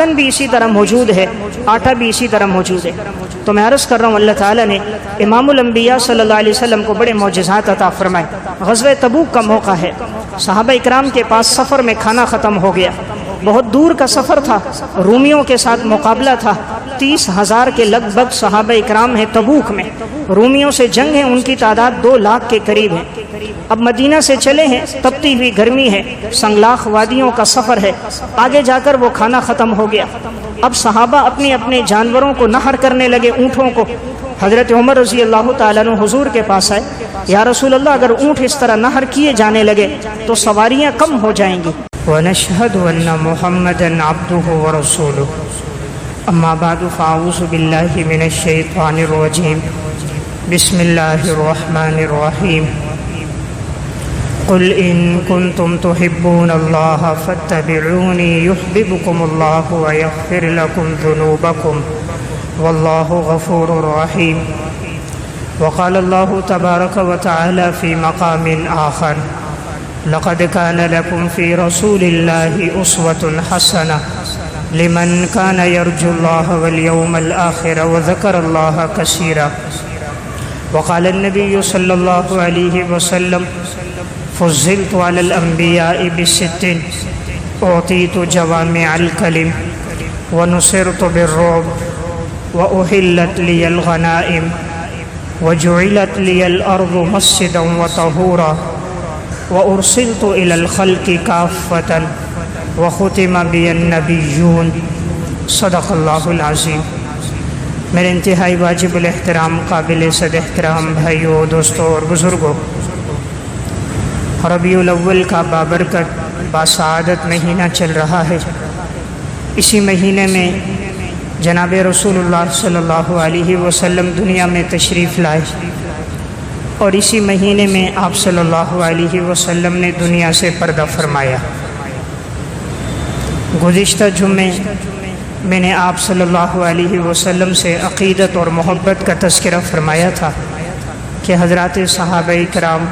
سالن بھی اسی طرح موجود ہے، آٹا بھی اسی طرح موجود ہے۔ تو میں عرض کر رہا ہوں اللہ تعالیٰ نے امام الانبیاء صلی اللہ علیہ وسلم کو بڑے معجزات عطا فرمائے۔ غزوہ تبوک کا موقع ہے، صحابہ اکرام کے پاس سفر میں کھانا ختم ہو گیا، بہت دور کا سفر تھا، رومیوں کے ساتھ مقابلہ تھا، 30,000 کے لگ بھگ صحابہ اکرام ہیں تبوک میں، رومیوں سے جنگ ہے، ان کی تعداد 2 لاکھ کے قریب ہے۔ اب مدینہ سے چلے ہیں، تپتی ہوئی گرمی ہے، سنگلاخ وادیوں کا سفر ہے، آگے جا کر وہ کھانا ختم ہو گیا۔ اب صحابہ اپنے اپنے جانوروں کو نہر کرنے لگے، اونٹوں کو۔ حضرت عمر رضی اللہ تعالیٰ عنہ حضور کے پاس آئے، یا رسول اللہ اگر اونٹ اس طرح نہر کیے جانے لگے تو سواریاں کم ہو جائیں گی۔ وَنَشْهَدُ أَنَّ مُحَمَّدًا عَبْدُهُ وَرَسُولُهُ أَمَّا بَعْدُ فَأَعُوذُ بِاللَّهِ مِنَ الشَّيْطَانِ الرَّجِيمِ بِسْمِ اللَّهِ الرَّحْمَنِ الرَّحِيمِ قُلْ إِن كُنتُمْ تُحِبُّونَ اللَّهَ فَاتَّبِعُونِي يُحْبِبْكُمُ اللَّهُ وَيَغْفِرْ لَكُمْ ذُنُوبَكُمْ وَاللَّهُ غَفُورٌ رَحِيمٌ وقال الله تبارك وتعالى في مقام آخر لقد كان لكم في رسول الله أسوة حسنة لمن كان يرجو الله واليوم الآخر وذكر الله كثيرا وقال النبي صلى الله عليه وسلم فضلت على الأنبياء ب6 أعطيت جوامع الكلم ونصرت بالرعب وأحلت لي الغنائم وجعلت لي الأرض مسجدا وطهورا وأرسلت إلى الخلق كافة وختم بي النبيون صدق اللہ العظیم۔ میرے انتہائی واجب الاحترام، قابل صد احترام بھائیوں، دوستوں اور بزرگوں، ربیع الاول کا بابرکت باسعادت مہینہ چل رہا ہے۔ اسی مہینے میں جناب رسول اللہ صلی اللہ علیہ وسلم دنیا میں تشریف لائے، اور اسی مہینے میں آپ صلی اللہ علیہ وسلم نے دنیا سے پردہ فرمایا۔ گزشتہ جمعے میں نے آپ صلی اللہ علیہ وسلم سے عقیدت اور محبت کا تذکرہ فرمایا تھا کہ حضرات صحابہ کرام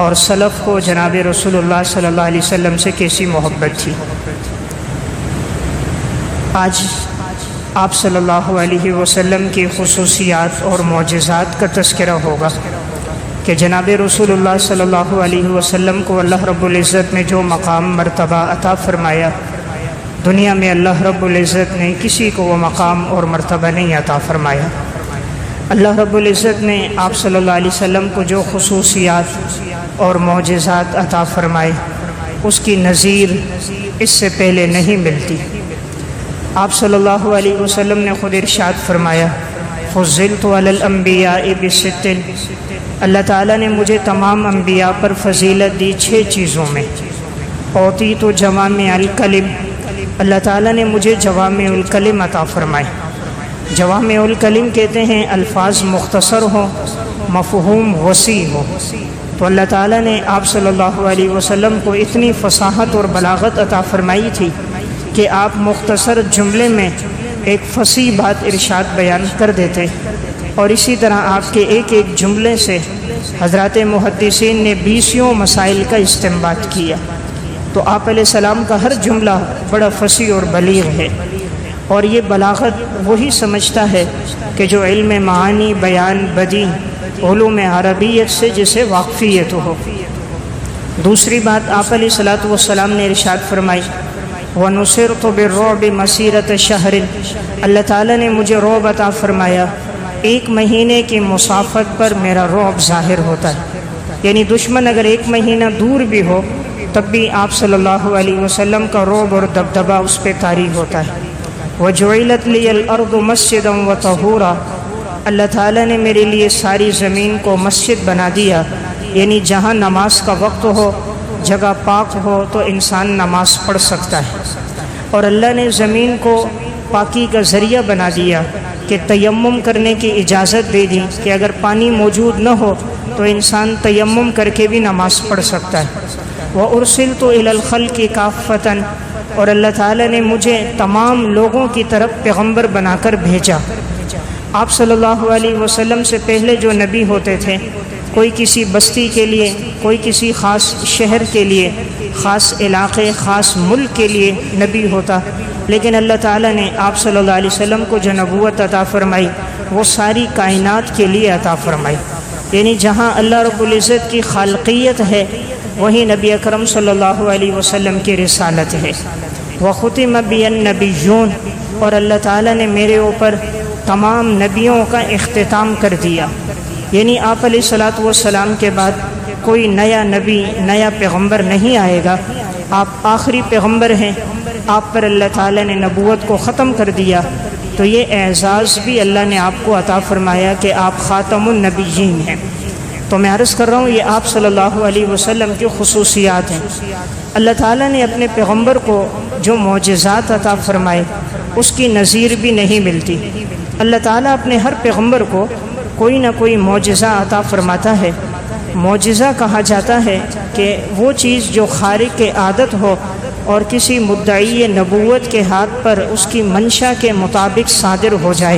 اور سلف کو جناب رسول اللہ صلی اللہ علیہ وسلم سے کیسی محبت تھی۔ آج آپ صلی اللہ علیہ وسلم کی خصوصیات اور معجزات کا تذکرہ ہوگا کہ جناب رسول اللہ صلی اللہ علیہ وسلم کو اللہ رب العزت نے جو مقام مرتبہ عطا فرمایا، دنیا میں اللہ رب العزت نے کسی کو وہ مقام اور مرتبہ نہیں عطا فرمایا۔ اللہ رب العزت نے آپ صلی اللہ علیہ وسلم کو جو خصوصیات اور معجزات عطا فرمائے، اس کی نظیر اس سے پہلے نہیں ملتی۔ آپ صلی اللہ علیہ وسلم نے خود ارشاد فرمایا، فضلت علی الانبیاء ب6، اللہ تعالیٰ نے مجھے تمام انبیاء پر فضیلت دی 6 چیزوں میں۔ اعطیت جوامع الکلم، اللہ تعالیٰ نے مجھے جوامع الکلم عطا فرمائے۔ جوامع الکلم کہتے ہیں الفاظ مختصر ہوں، مفہوم وسیع ہو۔ تو اللہ تعالیٰ نے آپ صلی اللہ علیہ وسلم کو اتنی فصاحت اور بلاغت عطا فرمائی تھی کہ آپ مختصر جملے میں ایک فصیح بات ارشاد بیان کر دیتے، اور اسی طرح آپ کے ایک ایک جملے سے حضرات محدثین نے 20 مسائل کا استنباط کیا۔ تو آپ علیہ السلام کا ہر جملہ بڑا فصیح اور بلیغ ہے، اور یہ بلاغت وہی سمجھتا ہے کہ جو علم معانی، بیان، بدیع، علوم عربیت سے جسے واقفیت ہو۔ دوسری بات آپ علیہ الصلوۃ والسلام نے ارشاد فرمائی، وَنُصِرْتُ بِالرُّعْبِ مَسِيرَةَ شَهْرٍ، اللہ تعالیٰ نے مجھے رعب عطا فرمایا، 1 مہینے کی مسافت پر میرا رعب ظاہر ہوتا ہے۔ یعنی دشمن اگر 1 مہینہ دور بھی ہو تب بھی آپ صلی اللہ علیہ وسلم کا رعب اور دبدبہ اس پہ طاری ہوتا ہے۔ وَجُعِلَتْ لِيَ الْأَرْضُ مَسْجِدًا وَطَهُورًا، اللہ تعالیٰ نے میرے لیے ساری زمین کو مسجد بنا دیا، یعنی جہاں نماز کا وقت ہو، جگہ پاک ہو تو انسان نماز پڑھ سکتا ہے۔ اور اللہ نے زمین کو پاکی کا ذریعہ بنا دیا کہ تیمم کرنے کی اجازت دے دی کہ اگر پانی موجود نہ ہو تو انسان تیمم کر کے بھی نماز پڑھ سکتا ہے۔ وَأُرْسِلْتُ إِلَى الْخَلْقِ كَافَّةً، اور اللہ تعالیٰ نے مجھے تمام لوگوں کی طرف پیغمبر بنا کر بھیجا۔ آپ صلی اللہ علیہ وسلم سے پہلے جو نبی ہوتے تھے کوئی کسی بستی کے لیے، کوئی کسی خاص شہر کے لیے، خاص علاقے، خاص ملک کے لیے نبی ہوتا، لیکن اللہ تعالیٰ نے آپ صلی اللہ علیہ وسلم کو جو نبوت عطا فرمائی وہ ساری کائنات کے لیے عطا فرمائی، یعنی جہاں اللہ رب العزت کی خالقیت ہے وہیں نبی اکرم صلی اللہ علیہ وسلم کی رسالت ہے۔ وَخُتِمَ بِيَ النَّبِيُّونَ، اور اللہ تعالیٰ نے میرے اوپر تمام نبیوں کا اختتام کر دیا، یعنی آپ علیہ الصلوۃ والسلام کے بعد کوئی نیا نبی، نیا پیغمبر نہیں آئے گا، آپ آخری پیغمبر ہیں، آپ پر اللہ تعالیٰ نے نبوت کو ختم کر دیا، تو یہ اعزاز بھی اللہ نے آپ کو عطا فرمایا کہ آپ خاتم النبیین ہیں۔ تو میں عرض کر رہا ہوں یہ آپ صلی اللہ علیہ وسلم کی خصوصیات ہیں۔ اللہ تعالیٰ نے اپنے پیغمبر کو جو معجزات عطا فرمائے اس کی نظیر بھی نہیں ملتی۔ اللہ تعالیٰ اپنے ہر پیغمبر کو کوئی نہ کوئی معجزہ عطا فرماتا ہے۔ معجزہ کہا جاتا ہے کہ وہ چیز جو خارق عادت ہو اور کسی مدعی نبوت کے ہاتھ پر اس کی منشا کے مطابق صادر ہو جائے،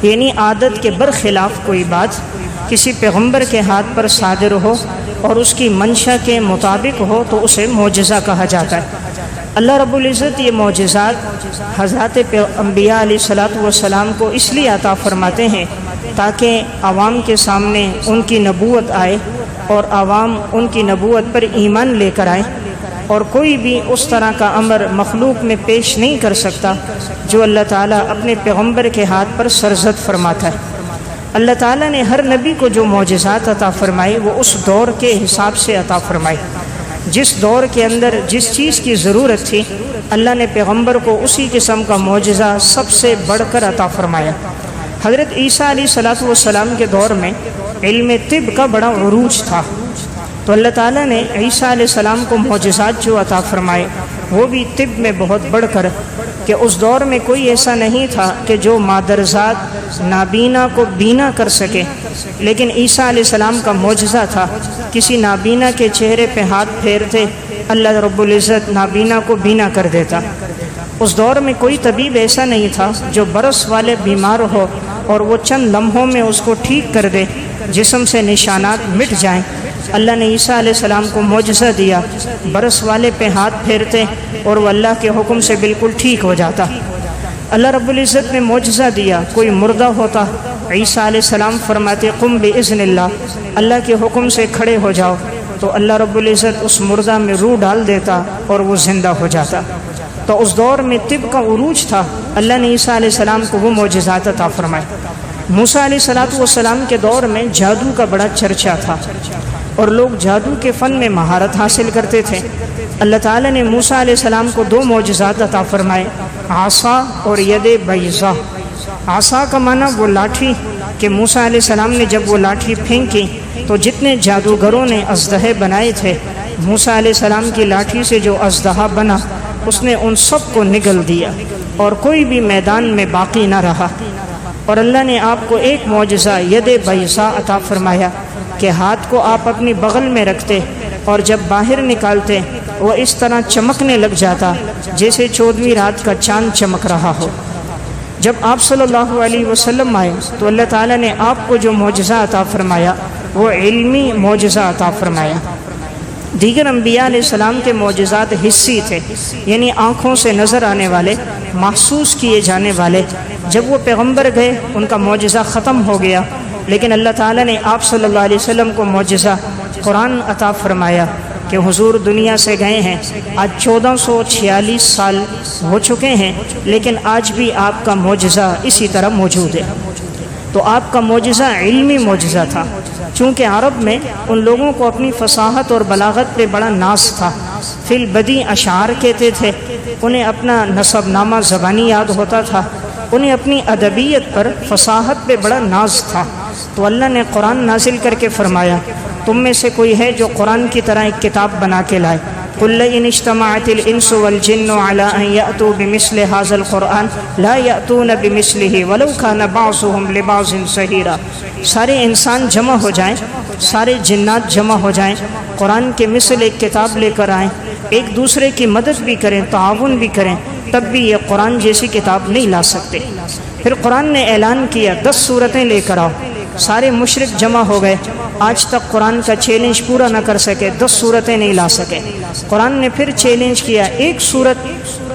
یعنی عادت کے برخلاف کوئی بات کسی پیغمبر کے ہاتھ پر صادر ہو اور اس کی منشا کے مطابق ہو تو اسے معجزہ کہا جاتا ہے۔ اللہ رب العزت یہ معجزات حضرات انبیاء علیہ الصلوۃ والسلام کو اس لیے عطا فرماتے ہیں تاکہ عوام کے سامنے ان کی نبوت آئے اور عوام ان کی نبوت پر ایمان لے کر آئے، اور کوئی بھی اس طرح کا امر مخلوق میں پیش نہیں کر سکتا جو اللہ تعالیٰ اپنے پیغمبر کے ہاتھ پر سرزد فرماتا ہے۔ اللہ تعالیٰ نے ہر نبی کو جو معجزات عطا فرمائی وہ اس دور کے حساب سے عطا فرمائی، جس دور کے اندر جس چیز کی ضرورت تھی اللہ نے پیغمبر کو اسی قسم کا معجزہ سب سے بڑھ کر عطا فرمایا۔ حضرت عیسیٰ علیہ الصلوۃ والسلام کے دور میں علم طب کا بڑا عروج تھا، تو اللہ تعالیٰ نے عیسیٰ علیہ السلام کو معجزات جو عطا فرمائے وہ بھی طب میں بہت بڑھ کر، کہ اس دور میں کوئی ایسا نہیں تھا کہ جو مادرزاد نابینا کو بینا کر سکے، لیکن عیسیٰ علیہ السلام کا معجزہ تھا، کسی نابینا کے چہرے پہ ہاتھ پھیرتے اللہ رب العزت نابینا کو بینا کر دیتا۔ اس دور میں کوئی طبیب ایسا نہیں تھا جو برس والے بیمار ہو اور وہ چند لمحوں میں اس کو ٹھیک کر دے، جسم سے نشانات مٹ جائیں۔ اللہ نے عیسیٰ علیہ السلام کو معجزہ دیا، برس والے پہ ہاتھ پھیرتے اور وہ اللہ کے حکم سے بالکل ٹھیک ہو جاتا۔ اللہ رب العزت نے معجزہ دیا، کوئی مردہ ہوتا عیسیٰ علیہ السلام فرماتے قم بإذن اللہ، اللہ کے حکم سے کھڑے ہو جاؤ، تو اللہ رب العزت اس مردہ میں روح ڈال دیتا اور وہ زندہ ہو جاتا۔ تو اس دور میں طب کا عروج تھا، اللہ نے عیسیٰ علیہ السلام کو وہ معجزات عطا فرمائے۔ موسیٰ علیہ السلام کے دور میں جادو کا بڑا چرچا تھا اور لوگ جادو کے فن میں مہارت حاصل کرتے تھے۔ اللہ تعالیٰ نے موسیٰ علیہ السلام کو دو معجزات عطا فرمائے، عصا اور ید بیضا۔ عصا کا معنی وہ لاٹھی کہ موسیٰ علیہ السلام نے جب وہ لاٹھی پھینکی تو جتنے جادوگروں نے اژدہے بنائے تھے، موسیٰ علیہ السلام کی لاٹھی سے جو اژدہا بنا اس نے ان سب کو نگل دیا اور کوئی بھی میدان میں باقی نہ رہا۔ اور اللہ نے آپ کو ایک معجزہ ید بیضا عطا فرمایا کہ ہاتھ کو آپ اپنی بغل میں رکھتے اور جب باہر نکالتے وہ اس طرح چمکنے لگ جاتا جیسے 14ویں رات کا چاند چمک رہا ہو۔ جب آپ صلی اللہ علیہ وسلم آئے تو اللہ تعالیٰ نے آپ کو جو معجزہ عطا فرمایا وہ علمی معجزہ عطا فرمایا۔ دیگر انبیاء علیہ السلام کے معجزات حسی تھے، یعنی آنکھوں سے نظر آنے والے، محسوس کیے جانے والے۔ جب وہ پیغمبر گئے ان کا معجزہ ختم ہو گیا، لیکن اللہ تعالیٰ نے آپ صلی اللہ علیہ وسلم کو معجزہ قرآن عطا فرمایا کہ حضور دنیا سے گئے ہیں، آج 1446 سال ہو چکے ہیں، لیکن آج بھی آپ کا معجزہ اسی طرح موجود ہے۔ تو آپ کا معجزہ علمی معجزہ تھا، چونکہ عرب میں ان لوگوں کو اپنی فصاحت اور بلاغت پہ بڑا ناز تھا، فی البدی اشعار کہتے تھے، انہیں اپنا نسب نامہ زبانی یاد ہوتا تھا، انہیں اپنی ادبیت پر فصاحت پہ بڑا ناز تھا۔ تو اللہ نے قرآن نازل کر کے فرمایا تم میں سے کوئی ہے جو قرآن کی طرح ایک کتاب بنا کے لائے؟ قل ان اجتمعت الانس والجن على ان يأتوا بمثل هذا القرآن لا يأتون بمثله ولو كان بعضهم لبعض ظهيرا۔ سارے انسان جمع ہو جائیں، سارے جنات جمع ہو جائیں، قرآن کے مثل ایک کتاب لے کر آئیں، ایک دوسرے کی مدد بھی کریں، تعاون بھی کریں، تب بھی یہ قرآن جیسی کتاب نہیں لا سکتے۔ پھر قرآن نے اعلان کیا 10 سورتیں لے کر آؤ، سارے مشرک جمع ہو گئے، آج تک قرآن کا چیلنج پورا نہ کر سکے، 10 صورتیں نہیں لا سکے۔ قرآن نے پھر چیلنج کیا، ایک صورت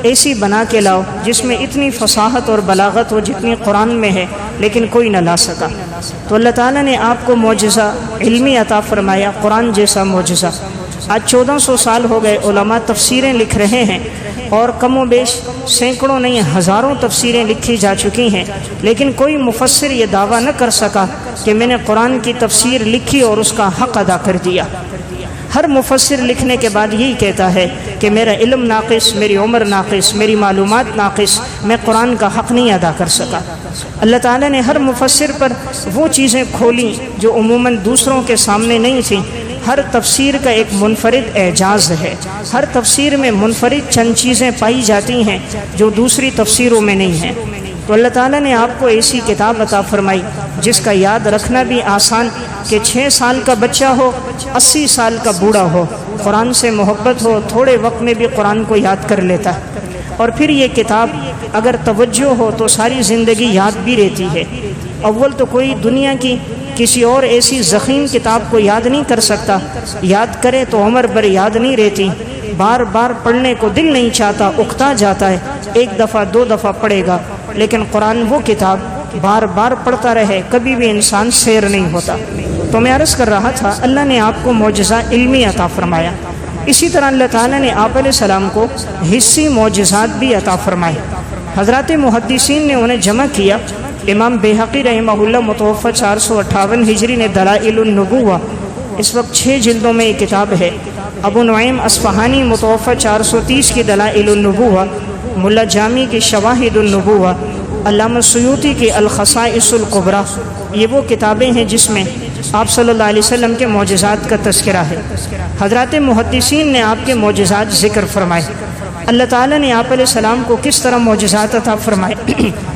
ایسی بنا کے لاؤ جس میں اتنی فصاحت اور بلاغت ہو جتنی قرآن میں ہے، لیکن کوئی نہ لا سکا۔ تو اللہ تعالیٰ نے آپ کو معجزہ علمی عطا فرمایا، قرآن جیسا معجزہ۔ آج 1400 سال ہو گئے، علماء تفسیریں لکھ رہے ہیں، اور کم و بیش سینکڑوں نہیں ہزاروں تفسیریں لکھی جا چکی ہیں، لیکن کوئی مفسر یہ دعویٰ نہ کر سکا کہ میں نے قرآن کی تفسیر لکھی اور اس کا حق ادا کر دیا۔ ہر مفسر لکھنے کے بعد یہی کہتا ہے کہ میرا علم ناقص، میری عمر ناقص، میری معلومات ناقص، میں قرآن کا حق نہیں ادا کر سکا۔ اللہ تعالیٰ نے ہر مفسر پر وہ چیزیں کھولیں جو عموماً دوسروں کے سامنے نہیں تھیں۔ ہر تفسیر کا ایک منفرد اعجاز ہے، ہر تفسیر میں منفرد چند چیزیں پائی جاتی ہیں جو دوسری تفسیروں میں نہیں ہیں۔ تو اللہ تعالیٰ نے آپ کو ایسی کتاب عطا فرمائی جس کا یاد رکھنا بھی آسان، کہ 6 سال کا بچہ ہو، 80 سال کا بوڑھا ہو، قرآن سے محبت ہو، تھوڑے وقت میں بھی قرآن کو یاد کر لیتا ہے۔ اور پھر یہ کتاب اگر توجہ ہو تو ساری زندگی یاد بھی رہتی ہے۔ اول تو کوئی دنیا کی کسی اور ایسی ضخیم کتاب کو یاد نہیں کر سکتا، یاد کرے تو عمر بھر یاد نہیں رہتی، بار بار پڑھنے کو دل نہیں چاہتا، اکتا جاتا ہے، 1 دفعہ 2 دفعہ پڑھے گا، لیکن قرآن وہ کتاب بار بار پڑھتا رہے، کبھی بھی انسان سیر نہیں ہوتا۔ تو میں عرض کر رہا تھا، اللہ نے آپ کو معجزہ علمی عطا فرمایا، اسی طرح اللہ تعالیٰ نے آپ علیہ السلام کو حسی معجزات بھی عطا فرمائے۔ حضرات محدثین نے انہیں جمع کیا۔ امام بیہقی رحمہ اللہ متوفی 458 ہجری نے دلائل النبوہ، اس وقت 6 جلدوں میں یہ کتاب ہے۔ ابو نعیم اصفہانی متوفی 430 کی دلائل النبوہ، ملا جامی کی شواہد النبوہ، علامہ سیوطی کی الخصائص الکبریٰ، یہ وہ کتابیں ہیں جس میں آپ صلی اللہ علیہ وسلم کے معجزات کا تذکرہ ہے۔ حضرات محدثین نے آپ کے معجزات ذکر فرمائے۔ اللہ تعالیٰ نے آپ علیہ السلام کو کس طرح معجزات عطا فرمائے؟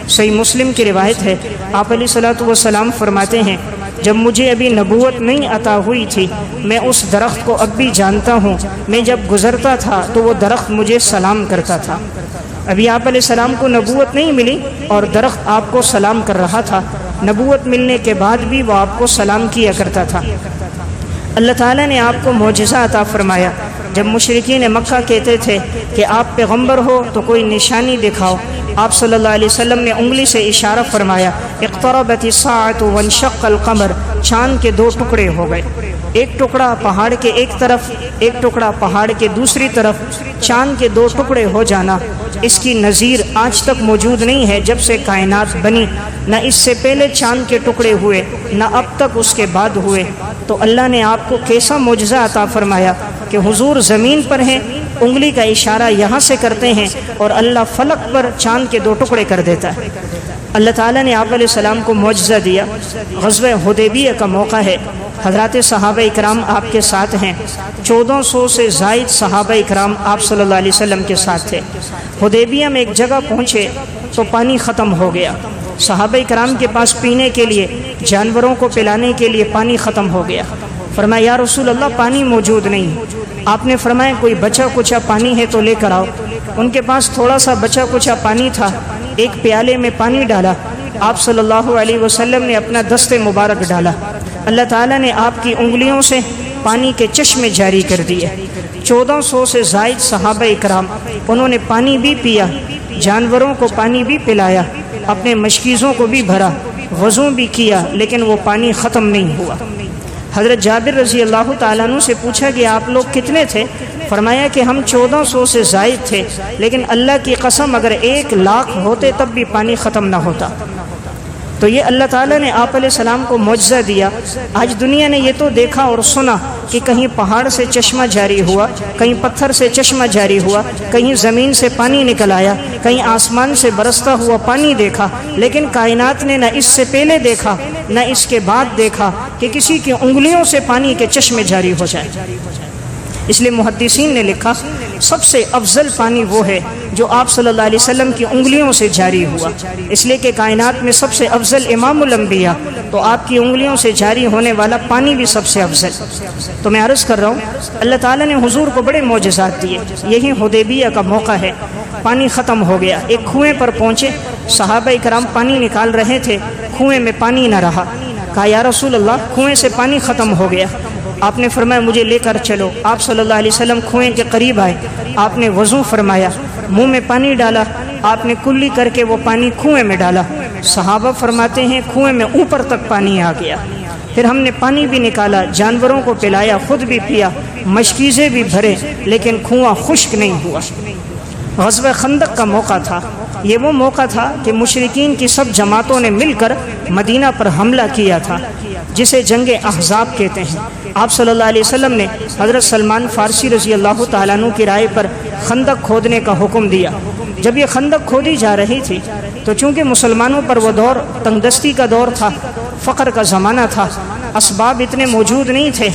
صحیح مسلم کی روایت ہے، آپ علیہ السلام فرماتے ہیں، جب مجھے ابھی نبوت نہیں عطا ہوئی تھی، میں اس درخت کو اب بھی جانتا ہوں، میں جب گزرتا تھا تو وہ درخت مجھے سلام کرتا تھا۔ ابھی آپ علیہ السلام کو نبوت نہیں ملی اور درخت آپ کو سلام کر رہا تھا، نبوت ملنے کے بعد بھی وہ آپ کو سلام کیا کرتا تھا۔ اللہ تعالیٰ نے آپ کو معجزہ عطا فرمایا۔ جب مشرکین مکہ کہتے تھے کہ آپ پیغمبر ہو تو کوئی نشانی دکھاؤ، آپ صلی اللہ علیہ وسلم نے انگلی سے اشارہ فرمایا، اقتربت الساعة وانشق القمر، چاند کے 2 ٹکڑے ہو گئے، ایک ٹکڑا پہاڑ کے ایک طرف، ایک ٹکڑا پہاڑ کے دوسری طرف، چاند کے 2 ٹکڑے ہو جانا، اس کی نظیر آج تک موجود نہیں ہے جب سے کائنات بنی، نہ اس سے پہلے چاند کے ٹکڑے ہوئے، نہ اب تک اس کے بعد ہوئے۔ تو اللہ نے آپ کو کیسا معجزہ عطا فرمایا کہ حضور زمین پر ہیں، انگلی کا اشارہ یہاں سے کرتے ہیں اور اللہ فلک پر چاند کے 2 ٹکڑے کر دیتا ہے۔ اللہ تعالیٰ نے آپ علیہ السلام کو معجزہ دیا۔ غزوہ حدیبیہ کا موقع ہے، حضرات صحابہ اکرام آپ کے ساتھ ہیں، 1400 سے زائد صحابہ اکرام آپ صلی اللہ علیہ وسلم کے ساتھ تھے۔ حدیبیہ میں ایک جگہ پہنچے تو پانی ختم ہو گیا، صحابہ اکرام کے پاس پینے کے لیے، جانوروں کو پلانے کے لیے پانی ختم ہو گیا۔ فرمایا یا رسول اللہ پانی موجود نہیں۔ آپ نے فرمایا کوئی بچا کچا پانی ہے تو لے کر آؤ۔ ان کے پاس تھوڑا سا بچا کچا پانی تھا، ایک پیالے میں پانی ڈالا، آپ صلی اللہ علیہ وسلم نے اپنا دست مبارک ڈالا، اللہ تعالیٰ نے آپ کی انگلیوں سے پانی کے چشمے جاری کر دیے۔ 1400 سے زائد صحابہ اکرام، انہوں نے پانی بھی پیا، جانوروں کو پانی بھی پلایا، اپنے مشکیزوں کو بھی بھرا، وضو بھی کیا، لیکن وہ پانی ختم نہیں ہوا۔ حضرت جابر رضی اللہ تعالیٰ عنہ سے پوچھا کہ آپ لوگ کتنے تھے؟ فرمایا کہ ہم 1400 سے زائد تھے، لیکن اللہ کی قسم اگر 1,00,000 ہوتے تب بھی پانی ختم نہ ہوتا۔ تو یہ اللہ تعالیٰ نے آپ علیہ السلام کو معجزہ دیا۔ آج دنیا نے یہ تو دیکھا اور سنا کہ کہیں پہاڑ سے چشمہ جاری ہوا، کہیں پتھر سے چشمہ جاری ہوا، کہیں زمین سے پانی نکل آیا، کہیں آسمان سے برستا ہوا پانی دیکھا، لیکن کائنات نے نہ اس سے پہلے دیکھا نہ اس کے بعد دیکھا کہ کسی کی انگلیوں سے پانی کے چشمے جاری ہو جائے۔ اس لیے محدثین نے لکھا سب سے افضل پانی وہ ہے جو آپ صلی اللہ علیہ وسلم کی انگلیوں سے جاری ہوا، اس لیے کہ کائنات میں سب سے افضل امام الانبیاء، تو آپ کی انگلیوں سے جاری ہونے والا پانی بھی سب سے افضل۔ تو میں عرض کر رہا ہوں اللہ تعالیٰ نے حضور کو بڑے معجزات دیے۔ یہی حدیبیہ کا موقع ہے، پانی ختم ہو گیا، ایک کنویں پر پہنچے، صحابہ کرام پانی نکال رہے تھے، کنویں میں پانی نہ رہا، کہا یا رسول اللہ کنویں سے پانی ختم ہو گیا۔ آپ نے فرمایا مجھے لے کر چلو۔ آپ صلی اللہ علیہ وسلم کنویں کے قریب آئے، آپ نے وضو فرمایا، منہ میں پانی ڈالا، آپ نے کلی کر کے وہ پانی کنویں میں ڈالا۔ صحابہ فرماتے ہیں کنویں میں اوپر تک پانی آ گیا۔ پھر ہم نے پانی بھی نکالا، جانوروں کو پلایا، خود بھی پیا، مشکیزیں بھی بھرے، لیکن کنواں خشک نہیں ہوا۔ غزوہ خندق کا موقع تھا۔ یہ وہ موقع تھا کہ مشرکین کی سب جماعتوں نے مل کر مدینہ پر حملہ کیا تھا، جسے جنگ احزاب کہتے ہیں۔ آپ صلی اللہ علیہ وسلم نے حضرت سلمان فارسی رضی اللہ تعالیٰ عنہ کی رائے پر خندق کھودنے کا حکم دیا۔ جب یہ خندق کھودی جا رہی تھی تو چونکہ مسلمانوں پر وہ دور تنگ دستی کا دور تھا، فقر کا زمانہ تھا، اسباب اتنے موجود نہیں تھے۔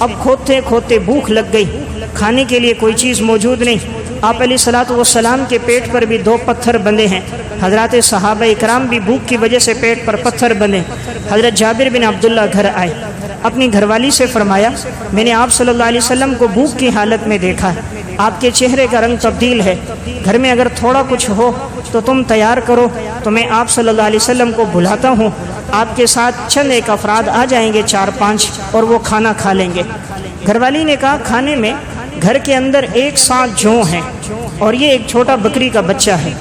اب کھودتے کھودتے بھوک لگ گئی، کھانے کے لیے کوئی چیز موجود نہیں۔ آپ علیہ الصلوۃ والسلام کے پیٹ پر بھی 2 پتھر بندھے ہیں۔ حضرات صحابہ اکرام بھی بھوک کی وجہ سے پیٹ پر پتھر بندھے۔ حضرت جابر بن عبداللہ گھر آئے، اپنی گھر والی سے فرمایا میں نے آپ صلی اللہ علیہ وسلم کو بھوک کی حالت میں دیکھا ہے، آپ کے چہرے کا رنگ تبدیل ہے، گھر میں اگر تھوڑا کچھ ہو تو تم تیار کرو تو میں آپ صلی اللہ علیہ وسلم کو بلاتا ہوں، آپ کے ساتھ چند ایک افراد آ جائیں گے 4-5 اور وہ کھانا کھا لیں گے۔ گھر والی نے کہا کھانے میں گھر کے اندر 1 ساعت جوں ہیں اور یہ ایک چھوٹا بکری کا بچہ ہے،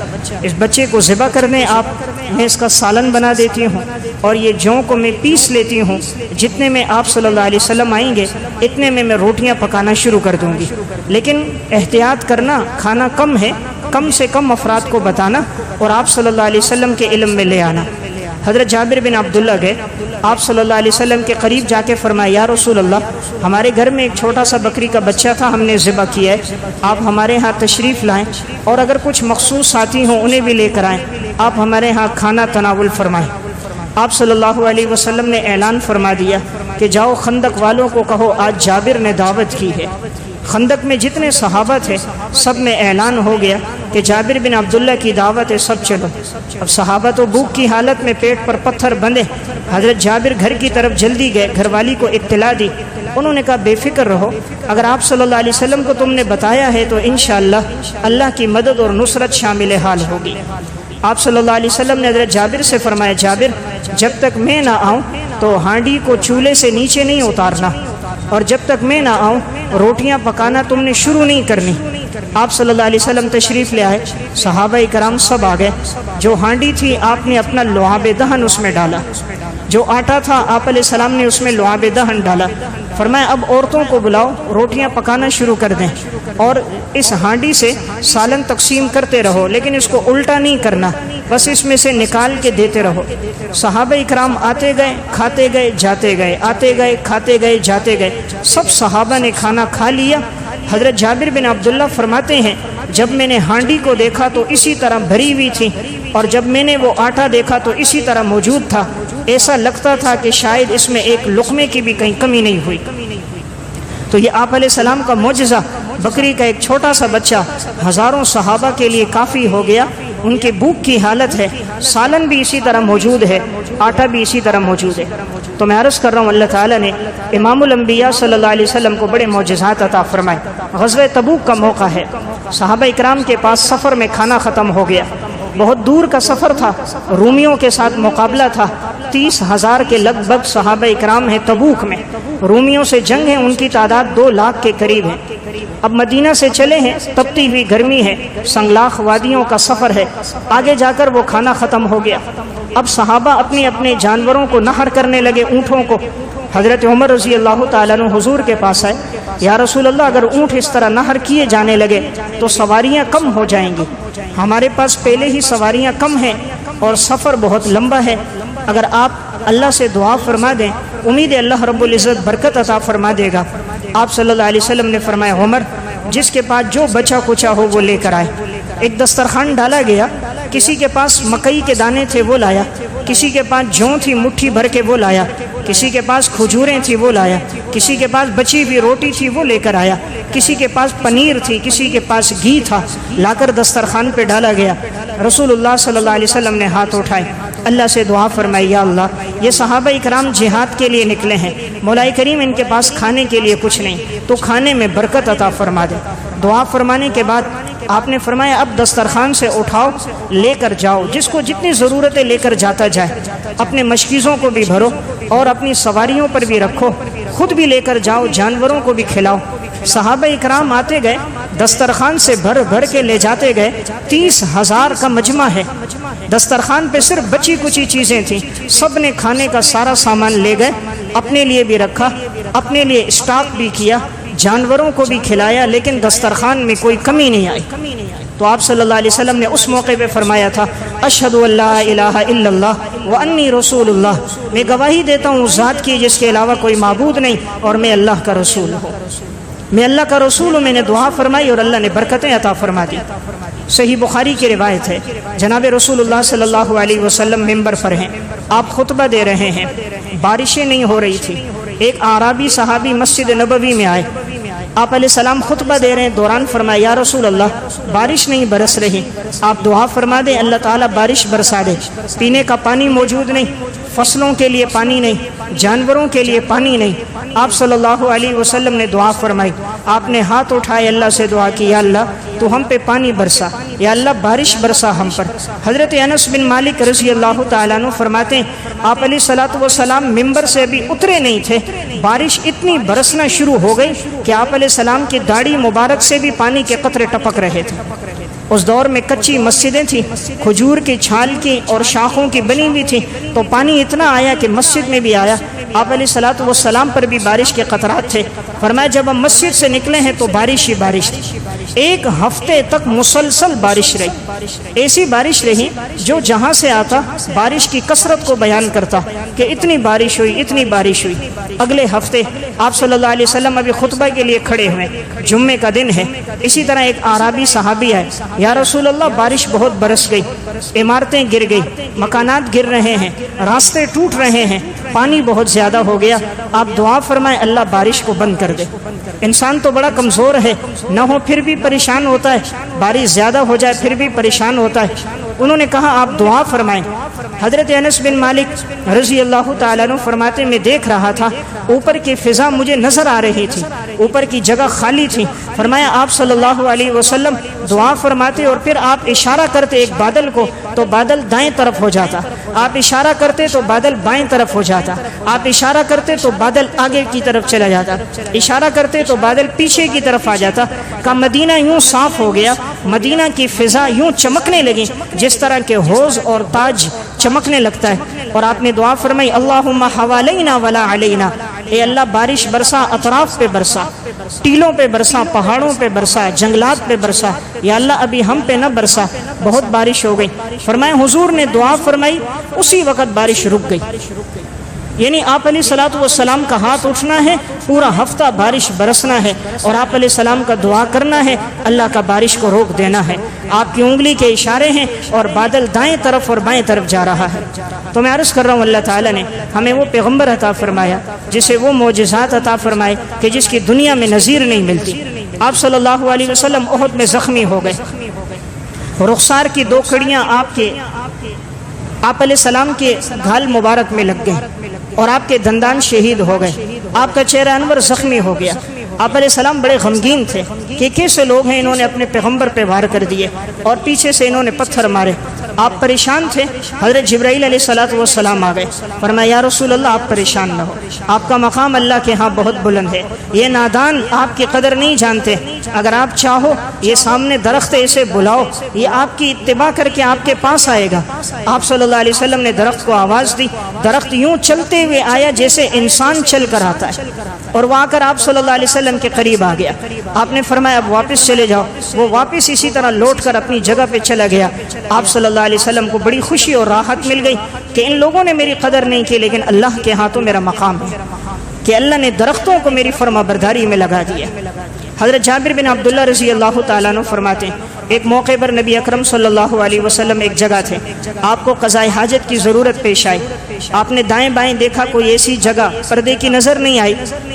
اس بچے کو ذبح کر دیں آپ، میں اس کا سالن بنا دیتی ہوں اور یہ جوں کو میں پیس لیتی ہوں، جتنے میں آپ صلی اللہ علیہ وسلم آئیں گے اتنے میں روٹیاں پکانا شروع کر دوں گی، لیکن احتیاط کرنا، کھانا کم ہے، کم سے کم افراد کو بتانا اور آپ صلی اللہ علیہ وسلم کے علم میں لے آنا۔ حضرت جابر بن عبداللہ گئے، آپ صلی اللہ علیہ وسلم کے قریب جا کے فرمایا یا رسول اللہ ہمارے گھر میں ایک چھوٹا سا بکری کا بچہ تھا، ہم نے ذبح کیا ہے، آپ ہمارے ہاں تشریف لائیں اور اگر کچھ مخصوص ساتھی ہوں انہیں بھی لے کر آئیں، آپ ہمارے ہاں کھانا تناول فرمائیں۔ آپ صلی اللہ علیہ وسلم نے اعلان فرما دیا کہ جاؤ خندق والوں کو کہو آج جابر نے دعوت کی ہے۔ خندق میں جتنے صحابہ تھے سب میں اعلان ہو گیا کہ جابر بن عبداللہ کی دعوت ہے، سب چلو۔ اب صحابہ تو بھوک کی حالت میں پیٹ پر پتھر بندھے، حضرت جابر گھر کی طرف جلدی گئے، گھر والی کو اطلاع دی، انہوں نے کہا بے فکر رہو، اگر آپ صلی اللہ علیہ وسلم کو تم نے بتایا ہے تو انشاءاللہ اللہ کی مدد اور نصرت شامل حال ہوگی۔ آپ صلی اللہ علیہ وسلم نے حضرت جابر سے فرمایا جابر جب تک میں نہ آؤں تو ہانڈی کو چولہے سے نیچے نہیں اتارنا، اور جب تک میں نہ آؤں روٹیاں پکانا تم نے شروع نہیں کرنی۔ آپ صلی اللہ علیہ وسلم تشریف لے آئے، صحابہ کرام سب آ گئے، جو ہانڈی تھی آپ نے اپنا لعاب دہن اس میں ڈالا، جو آٹا تھا آپ علیہ السلام نے اس میں لعاب دہن ڈالا، فرمایا اب عورتوں کو بلاؤ روٹیاں پکانا شروع کر دیں اور اس ہانڈی سے سالن تقسیم کرتے رہو، لیکن اس کو الٹا نہیں کرنا، بس اس میں سے نکال کے دیتے رہو۔ صحابہ اکرام آتے گئے کھاتے گئے جاتے گئے، آتے گئے کھاتے گئے جاتے گئے، سب صحابہ نے کھانا کھا لیا۔ حضرت جابر بن عبداللہ فرماتے ہیں جب میں نے ہانڈی کو دیکھا تو اسی طرح بھری ہوئی تھی، اور جب میں نے وہ آٹا دیکھا تو اسی طرح موجود تھا، ایسا لگتا تھا کہ شاید اس میں ایک لقمے کی بھی کہیں کمی نہیں ہوئی۔ تو یہ آپ علیہ السلام کا معجزہ، بکری کا ایک چھوٹا سا بچہ ہزاروں صحابہ کے لیے کافی ہو گیا۔ ان کے بھوک کی حالت ہے، سالن بھی اسی طرح موجود ہے، آٹا بھی اسی طرح موجود ہے۔ تو میں عرض کر رہا ہوں اللہ تعالیٰ نے امام الانبیاء صلی اللہ علیہ وسلم کو بڑے معجزات عطا فرمائے۔ غزوہ تبوک کا موقع ہے، صحابہ اکرام کے پاس سفر میں کھانا ختم ہو گیا، بہت دور کا سفر تھا، رومیوں کے ساتھ مقابلہ تھا، 30,000 کے لگ بھگ صحابہ اکرام ہیں تبوک میں، رومیوں سے جنگ ہے، ان کی تعداد 2 لاکھ کے قریب ہے۔ اب مدینہ سے چلے ہیں، تپتی ہوئی گرمی ہے، سنگلاخ وادیوں کا سفر ہے، آگے جا کر وہ کھانا ختم ہو گیا۔ اب صحابہ اپنے اپنے جانوروں کو نہر کرنے لگے، اونٹوں کو۔ حضرت عمر رضی اللہ تعالیٰ عنہ حضور کے پاس آئے، یا رسول اللہ اگر اونٹ اس طرح نہر کیے جانے لگے تو سواریاں کم ہو جائیں گی، ہمارے پاس پہلے ہی سواریاں کم ہیں اور سفر بہت لمبا ہے، اگر آپ اللہ سے دعا فرما دیں امید ہے اللہ رب العزت برکت عطا فرما دے گا۔ آپ صلی اللہ علیہ وسلم نے فرمایا عمر جس کے پاس جو بچا کچا ہو وہ لے کر آئے۔ ایک دسترخوان ڈالا گیا، کسی کے پاس مکئی کے دانے تھے وہ لایا، کسی کے پاس جوں تھی مٹھی بھر کے وہ لایا، کسی کے پاس کھجوریں تھی وہ لایا، کسی کے پاس بچی ہوئی روٹی تھی وہ لے کر آیا، کسی کے پاس پنیر تھی، کسی کے پاس گھی تھا، لا کر دسترخوان پہ ڈالا گیا۔ رسول اللہ صلی اللہ علیہ وسلم نے ہاتھ اٹھائے، اللہ سے دعا فرمائی یا اللہ یہ صحابہ اکرام جہاد کے لیے نکلے ہیں، مولا کریم ان کے پاس کھانے کے لیے کچھ نہیں، تو کھانے میں برکت عطا فرما دے۔ دعا فرمانے کے بعد آپ نے فرمایا اب دسترخوان سے اٹھاؤ لے کر جاؤ، جس کو جتنی ضرورت ہے لے کر جاتا جائے، اپنے مشکیزوں کو بھی بھرو اور اپنی سواریوں پر بھی رکھو، خود بھی لے کر جاؤ، جانوروں کو بھی کھلاؤ۔ صحابہ اکرام آتے گئے، دسترخوان سے بھر بھر کے لے جاتے گئے۔ 30,000 کا مجمع ہے، دسترخوان پہ صرف بچی کچی چیزیں تھیں، سب نے کھانے کا سارا سامان لے گئے، اپنے لیے بھی رکھا، اپنے لیے اسٹاک بھی کیا، جانوروں کو بھی کھلایا، لیکن دسترخوان میں کوئی کمی نہیں آئی۔ تو آپ صلی اللہ علیہ وسلم نے اس موقع پہ فرمایا تھا، اشہد ان لا الہ الا اللہ وانی رسول اللہ، میں گواہی دیتا ہوں اس ذات کی جس کے علاوہ کوئی معبود نہیں اور میں اللہ کا رسول ہوں، میں اللہ کا رسول ہوں۔ میں نے دعا فرمائی اور اللہ نے برکتیں عطا فرما دی۔ صحیح بخاری کی روایت ہے، جناب رسول اللہ صلی اللہ علیہ وسلم ممبر پر ہیں، آپ خطبہ دے رہے ہیں، بارشیں نہیں ہو رہی تھی، ایک اعرابی صحابی مسجد نبوی میں آئے، آپ علیہ السلام خطبہ دے رہے ہیں، دوران فرمایا یا رسول اللہ بارش نہیں برس رہی، آپ دعا فرما دیں اللہ تعالیٰ بارش برسا دے۔ پینے کا پانی موجود نہیں، فصلوں کے لیے پانی نہیں، جانوروں کے لیے پانی نہیں، آپ صلی اللہ علیہ وسلم نے دعا فرمائی، آپ نے ہاتھ اٹھائے اللہ سے دعا کی، یا اللہ تو ہم پہ پانی برسا، یا اللہ بارش برسا ہم پر۔ حضرت انس بن مالک رضی اللہ تعالیٰ عنہ فرماتے ہیں آپ علیہ الصلوۃ والسلام ممبر سے ابھی اترے نہیں تھے، بارش اتنی برسنا شروع ہو گئی کہ آپ علیہ السلام کی داڑھی مبارک سے بھی پانی کے قطرے ٹپک رہے تھے۔ اس دور میں کچی مسجدیں تھیں، کھجور کی چھال کی اور شاخوں کی بنی ہوئی تھی، تو پانی اتنا آیا کہ مسجد میں بھی آیا، آپ علیہ الصلوۃ والسلام پر بھی بارش کے قطرات تھے۔ فرمایا جب ہم مسجد سے نکلے ہیں تو بارش ہی بارش تھی، ایک ہفتے تک مسلسل بارش رہی، ایسی بارش رہی جو جہاں سے آتا بارش کی کثرت کو بیان کرتا کہ اتنی بارش ہوئی، اتنی بارش ہوئی۔ اگلے ہفتے آپ صلی اللہ علیہ وسلم ابھی خطبہ کے لیے کھڑے ہوئے، جمعے کا دن ہے، اسی طرح ایک اعرابی صحابی آئے، یا رسول اللہ بارش بہت برس گئی، عمارتیں گر گئی، مکانات گر رہے ہیں، راستے ٹوٹ رہے ہیں، پانی بہت زیادہ ہو گیا، آپ دعا فرمائیں اللہ بارش کو بند کر دے۔ انسان تو بڑا کمزور ہے، نہ ہو پھر بھی پریشان ہوتا ہے، بارش زیادہ ہو جائے پھر بھی پریشان ہوتا ہے۔ انہوں نے کہا آپ دعا فرمائیں۔ حضرت انس بن مالک رضی اللہ تعالیٰ عنہ فرماتے میں دیکھ رہا تھا اوپر کی فضا مجھے نظر آ رہی تھی، اوپر کی جگہ خالی تھی، فرمایا آپ صلی اللہ علیہ وسلم دعا فرماتے اور پھر آپ اشارہ کرتے ایک بادل کو تو بادل دائیں طرف ہو جاتا، آپ اشارہ کرتے تو بادل بائیں طرف ہو جاتا، آپ اشارہ کرتے تو بادل آگے کی طرف چلا جاتا، اشارہ کرتے تو بادل پیچھے کی طرف آ جاتا۔ کا مدینہ یوں صاف ہو گیا، مدینہ کی فضا یوں چمکنے لگی جس طرح کے حوض اور تاج چمکنے لگتا ہے، اور آپ نے دعا فرمائی اللہم حوالینا ولا علینا، اے اللہ بارش برسا، اطراف پہ برسا، ٹیلوں پہ برسا، پہاڑوں پہ برسا، جنگلات پہ برسا، یا اللہ ابھی ہم پہ نہ برسا، بہت بارش ہو گئی۔ فرمایا حضور نے دعا فرمائی، اسی وقت بارش رک گئی۔ یعنی آپ علیہ الصلوۃ والسلام کا ہاتھ اٹھنا ہے، پورا ہفتہ بارش برسنا ہے، اور آپ علیہ السلام کا دعا کرنا ہے، اللہ کا بارش کو روک دینا ہے۔ آپ کی انگلی کے اشارے ہیں اور بادل دائیں طرف اور بائیں طرف جا رہا ہے۔ تو میں عرض کر رہا ہوں اللہ تعالیٰ نے ہمیں وہ پیغمبر عطا فرمایا جسے وہ معجزات عطا فرمائے کہ جس کی دنیا میں نظیر نہیں ملتی۔ آپ صلی اللہ علیہ وسلم احد میں زخمی ہو گئے، رخسار کی 2 کڑیاں آپ علیہ السلام کے گھال مبارک میں لگ گئیں اور آپ کے دندان شہید ہو گئے، آپ کا چہرہ انور زخمی ہو گیا۔ آپ علیہ السلام بڑے غمگین تھے کہ کیسے لوگ ہیں انہوں نے اپنے پیغمبر پہ وار کر دیے اور پیچھے سے انہوں نے پتھر مارے۔ آپ پریشان تھے، حضرت جبرائیل علیہ الصلوۃ والسلام آ گئے، فرمایا یا رسول اللہ آپ پریشان نہ ہو، آپ کا مقام اللہ کے ہاں بہت بلند ہے، یہ نادان آپ کی قدر نہیں جانتے، اگر آپ چاہو یہ سامنے درخت اسے بلاؤ، یہ آپ کی اتباع کر کے آپ کے پاس آئے گا۔ آپ صلی اللہ علیہ وسلم نے درخت کو آواز دی، درخت یوں چلتے ہوئے آیا جیسے انسان چل کر آتا ہے، اور وہ آ کر آپ صلی اللہ علیہ وسلم کے قریب آ گیا۔ آپ نے فرمایا اب واپس چلے جاؤ، وہ واپس اسی طرح لوٹ کر اپنی جگہ پہ چلا گیا۔ آپ صلی اللہ علیہ وسلم کو بڑی خوشی اور راحت مل گئی کہ ان لوگوں نے میری قدر نہیں کی، لیکن اللہ کے ہاں تو میرا مقام ہے کہ اللہ نے درختوں کو میری فرما برداری میں لگا دیا۔ حضرت جابر بن عبداللہ رضی اللہ تعالیٰ عنہ فرماتے ہیں ایک موقع پر نبی اکرم صلی اللہ علیہ وسلم ایک جگہ تھے، آپ کو قضاء حاجت کی ضرورت پیش آئی، آپ نے دائیں بائیں دیکھا کوئی ایسی جگہ پردے کی نظر نہیں آئی۔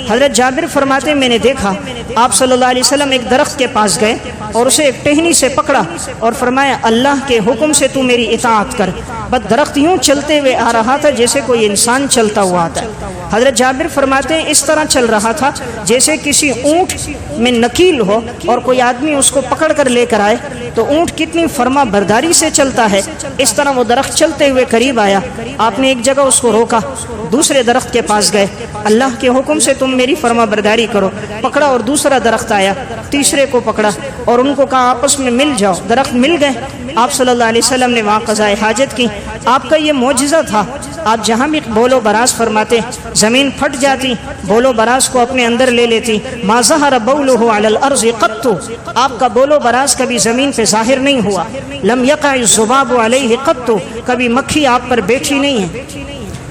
حضرت جابر فرماتے ہیں میں نے دیکھا آپ صلی اللہ علیہ وسلم ایک درخت کے پاس گئے اور اسے ایک ٹہنی سے پکڑا اور فرمایا اللہ کے حکم سے تو میری اطاعت کر۔ بس درخت یوں چلتے ہوئے آ رہا تھا جیسے کوئی انسان چلتا ہوا آتا ہے۔ حضرت جابر فرماتے ہیں اس طرح چل رہا تھا جیسے کسی اونٹ میں نکیل ہو اور کوئی آدمی اس کو پکڑ کر لے کر آئے تو اونٹ کتنی فرما برداری سے چلتا ہے، اس طرح وہ درخت چلتے ہوئے قریب آیا۔ آپ نے ایک جگہ اس کو روکا، دوسرے درخت کے پاس گئے، اللہ کے حکم سے تم میری فرما برداری کرو، پکڑا اور دوسرا درخت آیا، تیسرے کو پکڑا اور ان کو کہا آپس میں مل جاؤ، درخت مل گئے۔ آپ صلی اللہ علیہ وسلم نے وہاں قضاء حاجت کی۔ آپ کا یہ معجزہ تھا، آپ جہاں بھی بول و براز فرماتے زمین پھٹ جاتی، بول و براز کو اپنے اندر لے لیتی۔ ما ظہر بولہ علی الارض قط، آپ کا بول و براز کبھی زمین پہ ظاہر نہیں ہوا۔ لم یقع الذباب علیہ قط، کبھی مکھی آپ پر بیٹھی نہیں ہے،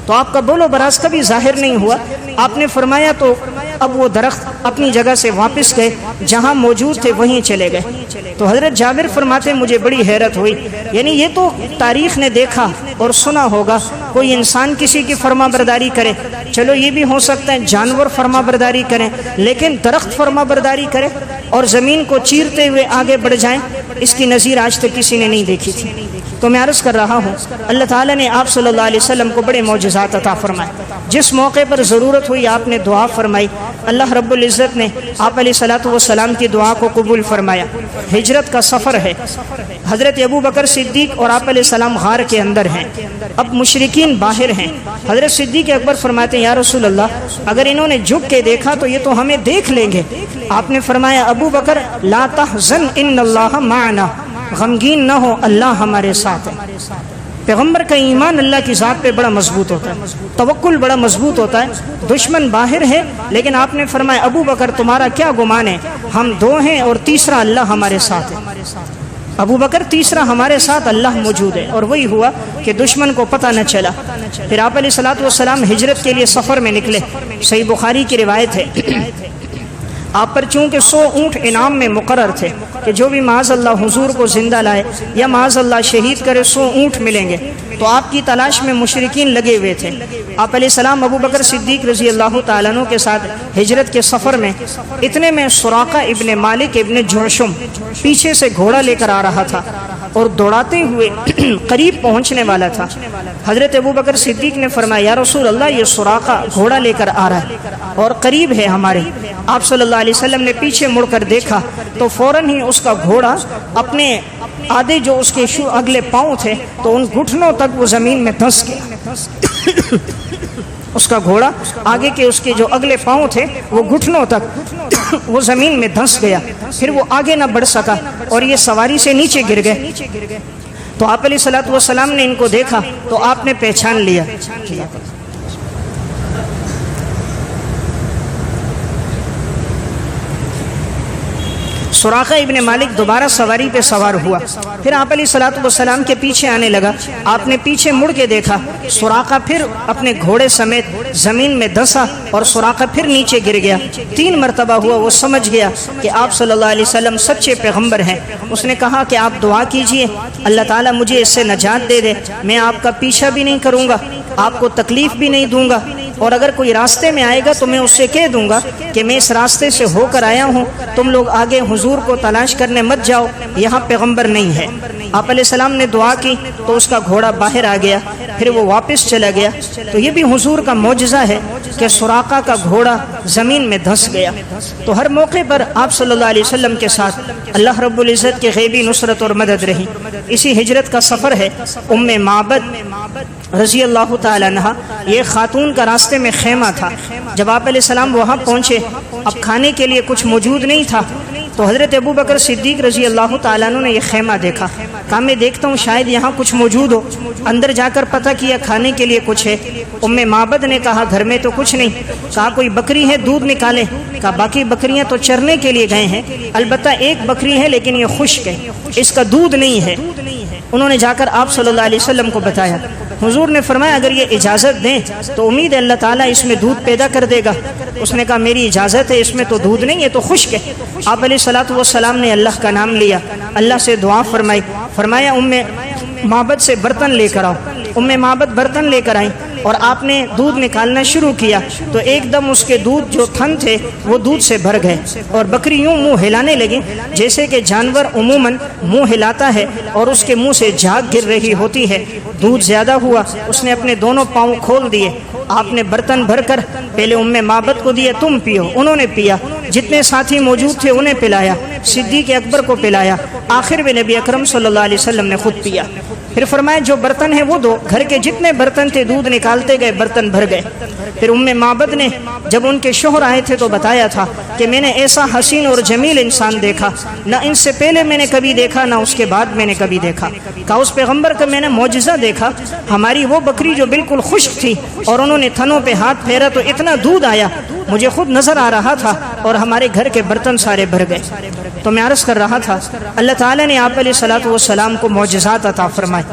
تو آپ کا بول و براز کبھی ظاہر نہیں ہوا۔ آپ نے فرمایا تو اب وہ درخت اپنی جگہ سے واپس گئے، جہاں موجود تھے وہیں چلے گئے۔ تو حضرت جابر فرماتے مجھے بڑی حیرت ہوئی، یعنی یہ تو تاریخ نے دیکھا اور سنا ہوگا، کوئی انسان کسی کی فرما برداری کرے، چلو یہ بھی ہو سکتا ہے جانور فرما برداری کریں، لیکن درخت فرما برداری کرے اور زمین کو چیرتے ہوئے آگے بڑھ جائیں، اس کی نظیر آج تک کسی نے نہیں دیکھی تھی۔ تو میں عرض کر رہا ہوں اللہ تعالیٰ نے آپ صلی اللہ علیہ وسلم کو بڑے معجزات عطا فرمائے، جس موقع پر ضرورت ہوئی آپ نے دعا فرمائی، اللہ رب العزت نے آپ علیہ الصلوۃ والسلام کی دعا کو قبول فرمایا۔ ہجرت کا سفر ہے، حضرت ابو بکر صدیق اور آپ علیہ السلام غار کے اندر ہیں، اب مشرکین باہر ہیں۔ حضرت صدیق اکبر فرماتے ہیں یا رسول اللہ اگر انہوں نے جھک کے دیکھا تو یہ تو ہمیں دیکھ لیں گے۔ آپ نے فرمایا ابو بکر لا تحزن ان اللہ معنا، غمگین نہ ہو اللہ ہمارے ساتھ ہے۔ پیغمبر کا ایمان اللہ کی ذات پہ بڑا مضبوط ہوتا ہے، توکل بڑا مضبوط ہوتا ہے۔ دشمن باہر ہے لیکن آپ نے فرمایا ابو بکر تمہارا کیا گمان ہے، ہم دو ہیں اور تیسرا اللہ ہمارے ساتھ ہے۔ ابو بکر تیسرا ہمارے ساتھ اللہ موجود ہے، اور وہی ہوا کہ دشمن کو پتہ نہ چلا۔ پھر آپ علیہ الصلوۃ والسلام ہجرت کے لیے سفر میں نکلے، صحیح بخاری کی روایت ہے۔ آپ پر چونکہ 100 اونٹ انعام میں مقرر تھے کہ جو بھی معاذ اللہ حضور کو زندہ لائے یا معاذ اللہ شہید کرے 100 اونٹ ملیں گے، تو آپ کی تلاش میں مشرکین لگے ہوئے تھے۔ آپ علیہ السلام ابو بکر صدیق رضی اللہ تعالیٰ عنہ کے ساتھ ہجرت کے سفر میں، اتنے میں سراقہ ابن مالک ابن جعشم پیچھے سے گھوڑا لے کر آ رہا تھا اور دوڑاتے ہوئے قریب پہنچنے والا تھا۔ حضرت ابو بکر صدیق نے فرمایا یا رسول اللہ یہ سراقہ گھوڑا لے کر آ رہا ہے اور قریب ہے ہمارے۔ آپ صلی اللہ علیہ وسلم نے پیچھے مڑ کر دیکھا تو فوراً ہی اس کا گھوڑا اپنے آدھے جو اس کے اگلے پاؤں تھے تو ان گھٹنوں تک وہ زمین میں دھنس گیا۔ اس کا گھوڑا آگے کے اس کے جو اگلے پاؤں تھے وہ گھٹنوں تک وہ زمین میں دھنس گیا، پھر وہ آگے نہ بڑھ سکا اور یہ سواری سے نیچے گر گئے۔ تو آپ علیہ الصلوۃ والسلام نے ان کو دیکھا تو آپ نے پہچان لیا۔ سراقہ ابن مالک دوبارہ سواری پہ سوار ہوا، پھر آپ علیہ الصلوۃ والسلام کے پیچھے آنے لگا۔ آپ نے پیچھے مڑ کے دیکھا، سراقہ پھر اپنے گھوڑے سمیت زمین میں دھنسا اور سراقہ پھر نیچے گر گیا۔ 3 مرتبہ ہوا، وہ سمجھ گیا کہ آپ صلی اللہ علیہ وسلم سچے پیغمبر ہیں۔ اس نے کہا کہ آپ دعا کیجئے اللہ تعالیٰ مجھے اس سے نجات دے دے، میں آپ کا پیچھا بھی نہیں کروں گا، آپ کو تکلیف بھی نہیں دوں گا، اور اگر کوئی راستے میں آئے گا تو میں اس سے کہہ دوں گا کہ میں اس راستے سے ہو کر آیا ہوں، تم لوگ آگے حضور کو تلاش کرنے مت جاؤ، یہاں پیغمبر نہیں ہے۔ آپ علیہ السلام نے دعا کی تو اس کا گھوڑا باہر آ گیا، پھر وہ واپس چلا گیا۔ تو یہ بھی حضور کا معجزہ ہے کہ سراقہ کا گھوڑا زمین میں دھنس گیا۔ تو ہر موقع پر آپ صلی اللہ علیہ وسلم کے ساتھ اللہ رب العزت کی غیبی نصرت اور مدد رہی۔ اسی ہجرت کا سفر ہے۔ ام معبد رضی اللہ تعالی عنہ، یہ خاتون کا راستے میں خیمہ تھا۔ جب آپ علیہ السلام وہاں پہنچے، اب کھانے کے لیے کچھ موجود نہیں تھا، تو حضرت ابو بکر صدیق رضی اللہ تعالیٰ عنہ نے یہ خیمہ دیکھا، کہا میں دیکھتا ہوں شاید یہاں کچھ موجود ہو۔ اندر جا کر پتہ کیا کھانے کے لیے کچھ ہے۔ ام معبد نے کہا گھر میں تو کچھ نہیں۔ کہا کوئی بکری ہے دودھ نکالے۔ کہا باقی بکریاں تو چرنے کے لیے گئے ہیں، البتہ ایک بکری ہے لیکن یہ خشک ہے، اس کا دودھ نہیں ہے۔ انہوں نے جا کر آپ صلی اللہ علیہ وسلم کو بتایا۔ حضور نے فرمایا اگر یہ اجازت دیں تو امید ہے اللہ تعالیٰ اس میں دودھ پیدا کر دے گا۔ اس نے کہا میری اجازت ہے، اس میں تو دودھ نہیں ہے، تو خشک ہے۔ آپ علیہ الصلوۃ والسلام نے اللہ کا نام لیا، اللہ سے دعا فرمائی، فرمایا ام معبد سے برتن لے کر آؤ۔ ام معبد برتن لے کر آئیں۔ اور آپ نے دودھ نکالنا شروع کیا تو ایک دم اس کے دودھ جو تھن تھے وہ دودھ سے بھر گئے اور بکری یوں منہ ہلانے لگی جیسے کہ جانور عموماً منہ ہلاتا ہے اور اس کے منہ سے جھاگ گر رہی ہوتی ہے۔ دودھ زیادہ ہوا، اس نے اپنے دونوں پاؤں کھول دیے، آپ نے برتن بھر کر پہلے معبد کو دیے، تم پیو، انہوں نے پیا، جتنے ساتھی موجود تھے انہیں پلایا، صدیق اکبر کو پلایا، آخر میں نبی اکرم صلی اللہ علیہ وسلم نے خود پیا۔ پھر فرمایا جو برتن ہیں وہ دو، گھر کے جتنے برتن تھے دودھ نکالتے گئے، برتن بھر گئے۔ پھر معبد نے جب ان کے شوہر آئے تھے تو بتایا تھا کہ میں نے ایسا حسین اور جمیل انسان دیکھا، نہ ان سے پہلے میں نے کبھی دیکھا نہ اس کے بعد میں نے کبھی دیکھا۔ کہا اس پیغمبر کا میں نے معجزہ دیکھا، ہماری وہ بکری جو بالکل خشک تھی اور انہوں نے تھنوں پہ ہاتھ پھیرا تو اتنا دودھ آیا، مجھے خود نظر آ رہا تھا اور ہمارے گھر کے برتن سارے بھر گئے۔ تو میں عرض کر رہا تھا اللہ تعالیٰ نے آپ علیہ الصلوۃ والسلام کو معجزات عطا فرمائے،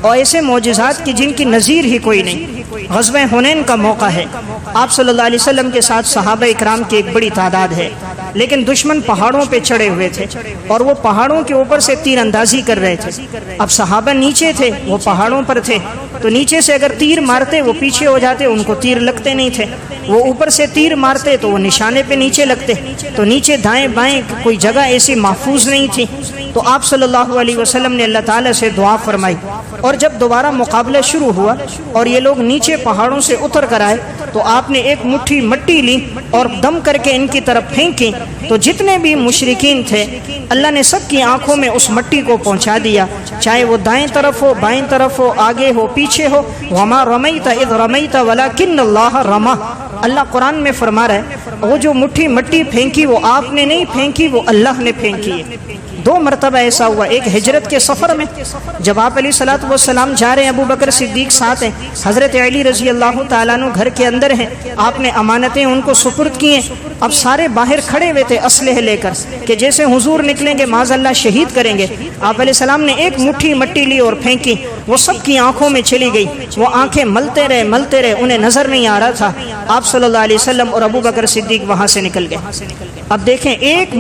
اور ایسے معجزات کی جن کی نظیر ہی کوئی نہیں۔ غزوہ حنین کا موقع ہے، آپ صلی اللہ علیہ وسلم کے ساتھ صحابہ اکرام کی ایک بڑی تعداد ہے، لیکن دشمن پہاڑوں پہ چڑھے ہوئے تھے اور وہ پہاڑوں کے اوپر سے تیر اندازی کر رہے تھے۔ اب صحابہ نیچے تھے، وہ پہاڑوں پر تھے، تو نیچے سے اگر تیر مارتے وہ پیچھے ہو جاتے، ان کو تیر لگتے نہیں تھے، وہ اوپر سے تیر مارتے تو وہ نشانے پہ نیچے لگتے، تو نیچے دائیں بائیں کوئی جگہ ایسی محفوظ نہیں تھی۔ تو آپ صلی اللہ علیہ وسلم نے اللہ تعالیٰ سے دعا فرمائی، اور جب دوبارہ مقابلہ شروع ہوا اور یہ لوگ نیچے پہاڑوں سے اتر کر آئے تو آپ نے ایک مٹھی مٹی لی اور دم کر کے ان کی طرف پھینکی، تو جتنے بھی مشرکین تھے اللہ نے سب کی آنکھوں میں اس مٹی کو پہنچا دیا، چاہے وہ دائیں طرف ہو، بائیں طرف ہو، آگے ہو، پیچھے ہو۔ وما رمیت اذ رمیت ولکن اللہ رما، اللہ قرآن میں فرما رہا ہے وہ جو مٹھی مٹی پھینکی وہ آپ نے نہیں پھینکی، وہ اللہ نے پھینکی ہے۔ دو مرتبہ ایسا ہوا، ایک ہجرت کے سفر میں جب آپ علیہ الصلوۃ والسلام جا رہے ہیں، ابو بکر صدیق ساتھ ہیں، حضرت علی رضی اللہ تعالیٰ عنہ گھر کے اندر ہیں، آپ نے امانتیں ان کو سپرد کی ہیں، اب سارے باہر کھڑے ہوئے تھے اسلحے لے کر کہ جیسے حضور نکلیں گے معاذ اللہ شہید کریں گے۔ آپ علیہ السلام نے ایک مٹھی مٹی لی اور پھینکی، وہ سب کی آنکھوں میں چلی گئی، وہ آنکھیں ملتے رہے، انہیں نظر نہیں آ رہا تھا۔ آپ صلی اللہ علیہ وسلم اور ابو بکر صدیق وہاں سے نکل گئے۔ اب دیکھیں ایک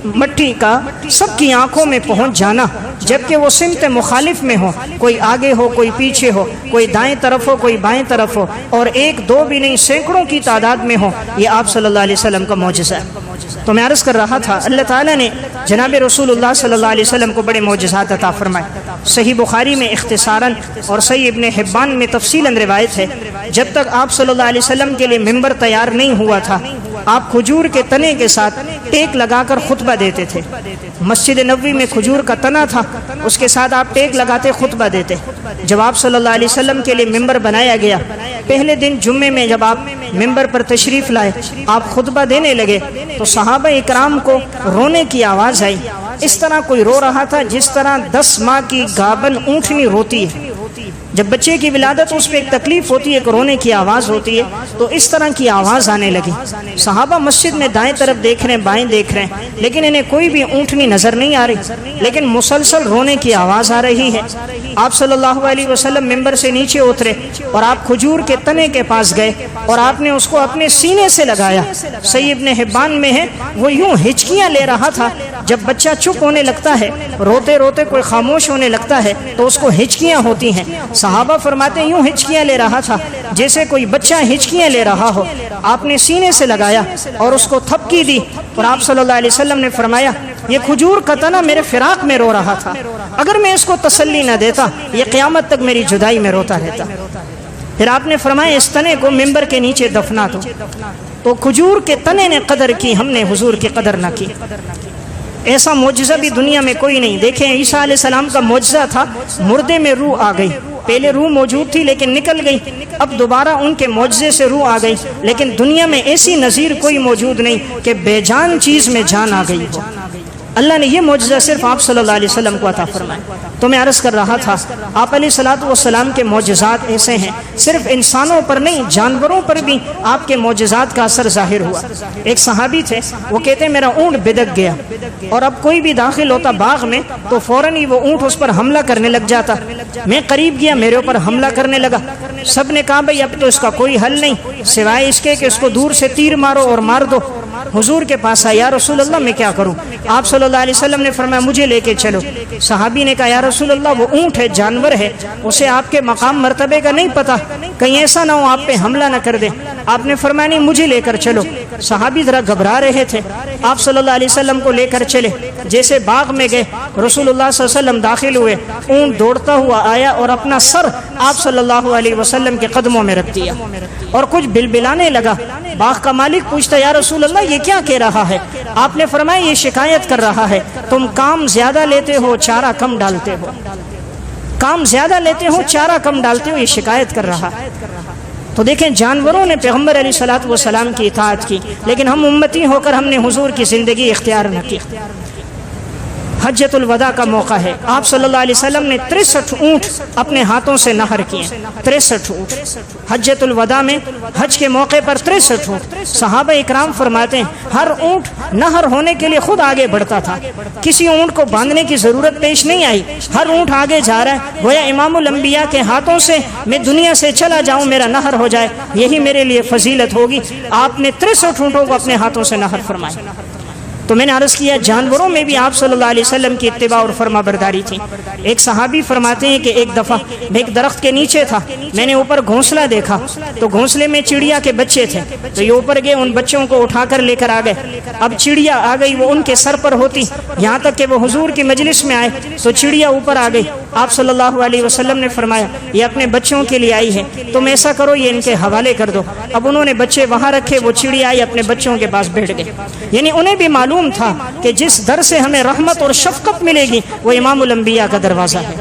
مٹھی کا سب کی آنکھوں میں پہنچ جانا، جبکہ وہ سمت مخالف میں ہو، کوئی آگے ہو کوئی پیچھے ہو، کوئی دائیں طرف ہو کوئی بائیں طرف ہو، اور ایک دو بھی نہیں سینکڑوں کی تعداد میں ہو، یہ آپ صلی اللہ علیہ وسلم کا معجزہ ہے۔ تو میں عرض کر رہا تھا اللہ تعالیٰ نے جناب رسول اللہ صلی اللہ علیہ وسلم کو بڑے معجزات عطا فرمائے۔ صحیح بخاری میں اختصاراً اور صحیح ابن حبان میں تفصیلاً روایت ہے، جب تک آپ صلی اللہ علیہ وسلم کے لیے ممبر تیار نہیں ہوا تھا، آپ کھجور کے تنے کے ساتھ ٹیک لگا کر خطبہ دیتے تھے۔ مسجد نبوی میں کھجور کا تنا تھا، اس کے ساتھ آپ ٹیک لگاتے خطبہ دیتے۔ جب آپ صلی اللہ علیہ وسلم کے لیے ممبر بنایا گیا، پہلے دن جمعے میں جب آپ ممبر پر تشریف لائے، آپ خطبہ دینے لگے تو صحابہ اکرام کو رونے کی آواز آئی۔ اس طرح کوئی رو رہا تھا جس طرح 10 ماہ کی گابن اونٹنی روتی ہے، جب بچے کی ولادت اس پہ ایک تکلیف ہوتی ہے، ایک رونے کی آواز ہوتی ہے، تو اس طرح کی آواز آنے لگی۔ صحابہ مسجد میں دائیں طرف دیکھ رہے ہیں، بائیں دیکھ رہے ہیں، لیکن انہیں کوئی بھی اونٹنی نظر نہیں آ رہی، لیکن مسلسل رونے کی آواز آ رہی ہے۔ آپ صلی اللہ علیہ وسلم ممبر سے نیچے اترے اور آپ کھجور کے تنے کے پاس گئے اور آپ نے اس کو اپنے سینے سے لگایا۔ صحیح ابن حبان میں ہے وہ یوں ہچکیاں لے رہا تھا، جب بچہ چپ ہونے لگتا ہے، روتے روتے کوئی خاموش ہونے لگتا ہے تو اس کو ہچکیاں ہوتی ہیں۔ صحابہ فرماتے ہیں یوں ہچکیاں لے رہا تھا جیسے کوئی بچہ ہچکیاں لے رہا ہو۔ آپ نے سینے سے لگایا اور اس کو تھپکی دی، اور آپ صلی اللہ علیہ وسلم نے فرمایا یہ کھجور کا تنا میرے فراق میں رو رہا تھا، اگر میں اس کو تسلی نہ دیتا یہ قیامت تک میری جدائی میں روتا رہتا۔ پھر آپ نے فرمایا اس تنے کو ممبر کے نیچے دفنا دو، تو کھجور کے تنے نے قدر کی، ہم نے حضور کی قدر نہ کی۔ ایسا معجزہ بھی دنیا میں کوئی نہیں۔ دیکھیں عیسیٰ علیہ السلام کا معجزہ تھا، مردے میں روح آ گئی، پہلے روح موجود تھی لیکن نکل گئی، اب دوبارہ ان کے معجزے سے روح آ گئی، لیکن دنیا میں ایسی نظیر کوئی موجود نہیں کہ بے جان چیز میں جان آ گئی ہو۔ اللہ نے یہ معجزہ صرف آپ صلی اللہ علیہ وسلم کو عطا فرمایا۔ تو میں عرض کر رہا تھا آپ علیہ الصلوۃ والسلام کے معجزات ایسے ہیں، صرف انسانوں پر نہیں جانوروں پر بھی آپ کے معجزات کا اثر ظاہر ہوا۔ ایک صحابی تھے، وہ کہتے ہیں میرا اونٹ بدک گیا، اور اب کوئی بھی داخل ہوتا باغ میں تو فوراً ہی وہ اونٹ اس پر حملہ کرنے لگ جاتا۔ میں قریب گیا، میرے اوپر حملہ کرنے لگا۔ سب نے کہا بھائی اب تو اس کا کوئی حل نہیں سوائے اس کے کہ اس کو دور سے تیر مارو اور مار دو۔ حضور کے پاس آیا، یا رسول اللہ میں کیا کروں؟ آپ صلی اللہ علیہ وسلم نے فرمایا مجھے لے کے چلو۔ صحابی نے کہا یا رسول اللہ وہ اونٹ ہے، جانور ہے، اسے آپ کے مقام مرتبے کا نہیں پتا، کہیں ایسا نہ ہو آپ پہ حملہ نہ کر دے۔ آپ نے فرمایا نہیں مجھے لے کر چلو۔ صحابی ذرا گھبرا رہے تھے، آپ صلی اللہ علیہ وسلم کو لے کر چلے۔ جیسے باغ میں گئے، رسول اللہ صلی اللہ علیہ وسلم داخل ہوئے، اونٹ دوڑتا ہوا آیا اور اپنا سر آپ صلی اللہ علیہ وسلم کے قدموں میں رکھ دیا اور کچھ بلبلانے لگا۔ باغ کا مالک پوچھتا یا رسول اللہ یہ کیا کہہ رہا ہے؟ آپ نے فرمایا یہ شکایت کر رہا ہے تم کام زیادہ لیتے ہو، چارہ کم ڈالتے ہو، کام زیادہ لیتے ہو، چارہ کم ڈالتے ہو، یہ شکایت کر رہا۔ تو دیکھیں جانوروں نے پیغمبر علیہ الصلوۃ والسلام کی اطاعت کی، لیکن ہم امتی ہو کر ہم نے حضور کی زندگی اختیار نہ کی۔ حجۃ الوداع کا موقع ہے، آپ صلی اللہ علیہ وسلم نے 63 اونٹ اپنے ہاتھوں سے نہر کیے، 63 اونٹ حجۃ الوداع میں، حج کے موقع پر 63 اونٹ۔ صحابہ اکرام فرماتے ہیں ہر اونٹ نہر ہونے کے لیے خود آگے بڑھتا تھا، کسی اونٹ کو باندھنے کی ضرورت پیش نہیں آئی، ہر اونٹ آگے جا رہا ہے، گویا امام الانبیاء کے ہاتھوں سے میں دنیا سے چلا جاؤں، میرا نہر ہو جائے، یہی میرے لیے فضیلت ہوگی۔ آپ نے 63 اونٹوں کو اپنے ہاتھوں سے نہر فرمایا۔ تو میں نے عرض کیا جانوروں میں بھی آپ صلی اللہ علیہ وسلم کی اتباع اور فرما برداری تھی۔ ایک صحابی فرماتے ہیں کہ ایک دفعہ میں ایک درخت کے نیچے تھا، میں نے اوپر گھونسلہ دیکھا تو گھونسلے میں چڑیا کے بچے تھے، تو یہ اوپر گئے، ان بچوں کو اٹھا کر لے کر آ گئے۔ اب چڑیا آ گئی، وہ ان کے سر پر ہوتی، یہاں تک کہ وہ حضور کی مجلس میں آئے تو چڑیا اوپر آ گئی۔ آپ صلی اللہ علیہ وسلم نے فرمایا یہ اپنے بچوں کے لیے آئی ہے، تم ایسا کرو یہ ان کے حوالے کر دو۔ اب انہوں نے بچے وہاں رکھے، وہ چڑیا آئی اپنے بچوں کے پاس بیٹھ گئے۔ یعنی انہیں بھی معلوم تھا کہ جس در سے ہمیں رحمت اور شفقت ملے گی وہ امام الانبیاء کا دروازہ ہے۔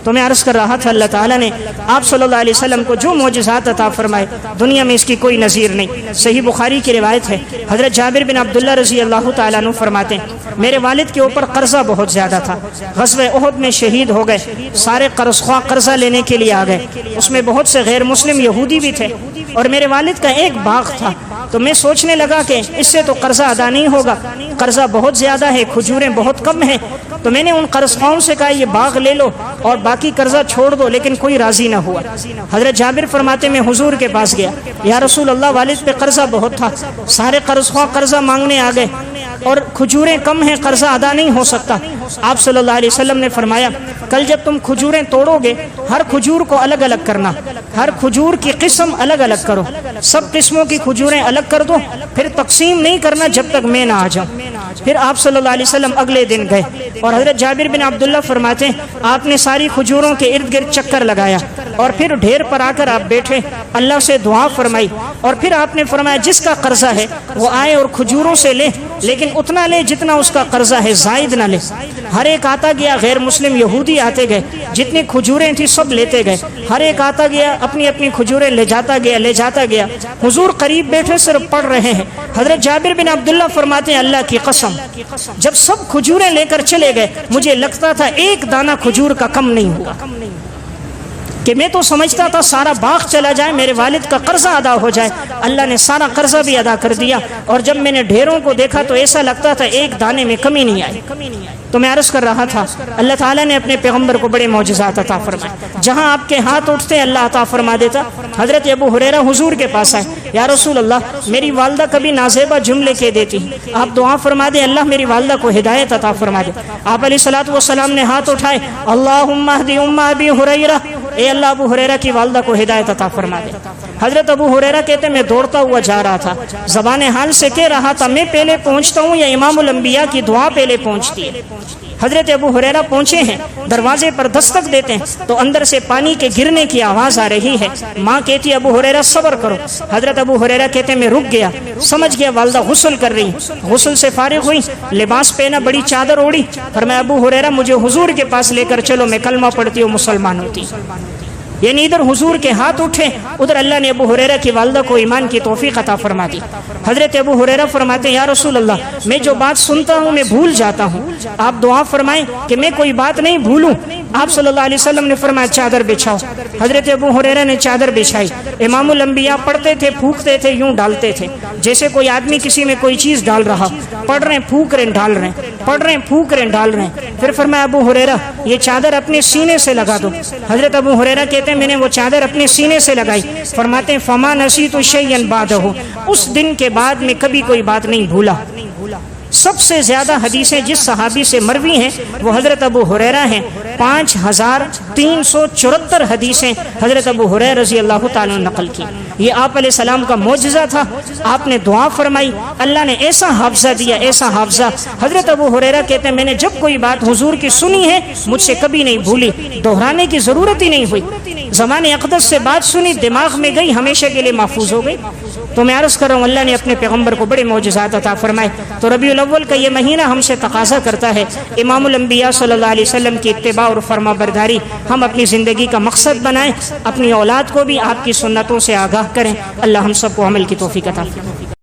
تو میں عرض کر رہا تھا اللہ تعالیٰ نے آپ صلی اللہ علیہ وسلم کو جو معجزات عطا فرمائے دنیا میں اس کی کوئی نظیر نہیں۔ صحیح بخاری کی روایت ہے، حضرت جابر بن عبداللہ رضی اللہ تعالیٰ عنہ فرماتے ہیں میرے والد کے اوپر قرضہ بہت زیادہ تھا، غزوہ احد میں شہید ہو گئے، سارے قرض خواہ قرضہ لینے کے لیے آ گئے، اس میں بہت سے غیر مسلم یہودی بھی تھے، اور میرے والد کا ایک باغ تھا۔ تو میں سوچنے لگا کہ اس سے تو قرضہ ادا نہیں ہوگا، قرضہ بہت زیادہ ہے، کھجوریں بہت کم ہیں۔ تو میں نے ان قرض خواہوں سے کہا یہ باغ لے لو اور باقی قرضہ چھوڑ دو، لیکن کوئی راضی نہ ہوا۔ حضرت جابر فرماتے میں حضور کے پاس گیا، یا رسول اللہ والد پہ قرضہ بہت تھا، سارے قرض خواہ قرضہ مانگنے آ گئے اور کھجوریں کم ہیں، قرضہ ادا نہیں ہو سکتا۔ آپ صلی اللہ علیہ وسلم نے فرمایا کل جب تم کھجوریں توڑو گے ہر کھجور کو الگ الگ کرنا، ہر کھجور کی قسم الگ الگ کرو، سب قسموں کی کھجوریں الگ کر دو، پھر تقسیم نہیں کرنا جب تک میں نہ آ جاؤں۔ پھر آپ صلی اللہ علیہ وسلم اگلے دن گئے اور حضرت جابر بن عبداللہ فرماتے ہیں آپ نے ساری کھجوروں کے ارد گرد چکر لگایا اور پھر ڈھیر پر آ کر آپ بیٹھے، اللہ سے دعا فرمائی، اور پھر آپ نے فرمایا جس کا قرضہ ہے وہ آئے اور کھجوروں سے لے، لیکن اتنا لے جتنا اس کا قرضہ ہے، زائد نہ لے۔ ہر ایک آتا گیا، غیر مسلم یہودی آتے گئے، جتنی کھجوریں تھیں سب لیتے گئے، ہر ایک آتا گیا اپنی اپنی کھجوریں لے جاتا گیا۔ حضور قریب بیٹھے صرف پڑھ رہے ہیں۔ حضرت جابر بن عبداللہ فرماتے ہیں اللہ کی قسم جب سب کھجوریں لے کر چلے گئے مجھے لگتا تھا ایک دانہ کھجور کا کم نہیں ہوا، کہ میں تو سمجھتا تھا سارا باغ چلا جائے، میرے والد کا قرضہ ادا ہو جائے، اللہ نے سارا قرضہ بھی ادا کر دیا، اور جب میں نے ڈھیروں کو دیکھا تو ایسا لگتا تھا ایک دانے میں کمی نہیں آئی۔ تو میں عرض کر رہا تھا اللہ تعالیٰ نے اپنے پیغمبر کو بڑے معجزات عطا فرمائے، جہاں آپ کے ہاتھ اٹھتے اللہ عطا فرما دیتا۔ حضرت ابو ہریرہ حضور کے پاس آئے، یا رسول اللہ میری والدہ کبھی نازیبہ جملے کہہ دیتی، آپ دعا فرما دیں اللہ میری والدہ کو ہدایت عطا فرما دے۔ آپ علیہ الصلوۃ والسلام نے ہاتھ اٹھائے، اللہم اہدی ام ابی ہریرہ، اے اللہ ابو ہریرہ کی والدہ کو ہدایت عطا فرما دے۔ حضرت ابو ہریرہ کہتے میں دوڑتا ہوا جا رہا تھا، زبان حال سے کہہ رہا تھا میں پہلے پہنچتا ہوں یا امام الانبیاء کی دعا پہلے پہنچتی ہے۔ حضرت ابو ہریرہ پہنچے ہیں، دروازے پر دستک دیتے ہیں تو اندر سے پانی کے گرنے کی آواز آ رہی ہے۔ ماں کہتی ابو ہریرہ صبر کرو۔ حضرت ابو ہریرہ کہتے میں رک گیا، سمجھ گیا والدہ غسل کر رہی، غسل سے فارغ ہوئی، لباس پہنا، بڑی چادر اوڑھی، فرمایا ابو ہریرہ مجھے حضور کے پاس لے کر چلو، میں کلمہ پڑھتی ہوں مسلمان ہوتی۔ یعنی ادھر حضور کے ہاتھ اٹھے، ادھر اللہ نے ابو ہریرہ کی والدہ کو ایمان کی توفیق عطا فرما دی۔ حضرت ابو ہریرہ فرماتے ہیں یا رسول اللہ میں جو بات سنتا ہوں میں بھول جاتا ہوں، آپ دعا فرمائیں کہ میں کوئی بات نہیں بھولوں۔ آپ صلی اللہ علیہ وسلم نے فرمایا چادر بچھاؤ۔ حضرت ابو ہریرہ نے چادر بچھائی۔ امام الانبیاء پڑھتے تھے، پھونکتے تھے، یوں ڈالتے تھے جیسے کوئی آدمی کسی میں کوئی چیز ڈال رہا، پڑھ رہے ہیں پھونک رہے ہیں ڈال رہے ہیں، پڑھ رہے ہیں پھونک رہے ہیں ڈال رہے ہیں۔ پھر فرمایا ابو ہریرہ یہ چادر اپنے سینے سے لگا دو۔ حضرت ابو ہریرہ کہتے کہتے ہیں میں نے وہ چادر اپنے سینے سے لگائی، فرماتے ہیں فما نسیت شیئا بعدہ، اس دن کے بعد میں کبھی کوئی بات نہیں بھولا۔ سب سے زیادہ حدیثیں جس صحابی سے مروی ہیں وہ حضرت ابو ہریرہ ہیں، 5374 حدیثیں حضرت ابو ہریرہ رضی اللہ تعالیٰ نے نقل کی۔ یہ آپ علیہ السلام کا معجزہ تھا، آپ نے دعا فرمائی، اللہ نے ایسا حافظہ دیا، ایسا حافظہ۔ حضرت ابو ہریرہ کہتے ہیں میں نے جب کوئی بات حضور کی سنی ہے مجھ سے کبھی نہیں بھولی، دہرانے کی ضرورت ہی نہیں ہوئی، زمان اقدس سے بات سنی، دماغ میں گئی، ہمیشہ کے لیے محفوظ ہو گئی۔ تو میں عرض کر رہا ہوں اللہ نے اپنے پیغمبر کو بڑے معجزات عطا فرمائے۔ تو ربیع الاول کا یہ مہینہ ہم سے تقاضا کرتا ہے امام الانبیاء صلی اللہ علیہ وسلم کی اتباع اور فرما برداری ہم اپنی زندگی کا مقصد بنائیں، اپنی اولاد کو بھی آپ کی سنتوں سے آگاہ کریں۔ اللہ ہم سب کو عمل کی توفیق عطا فرمائے۔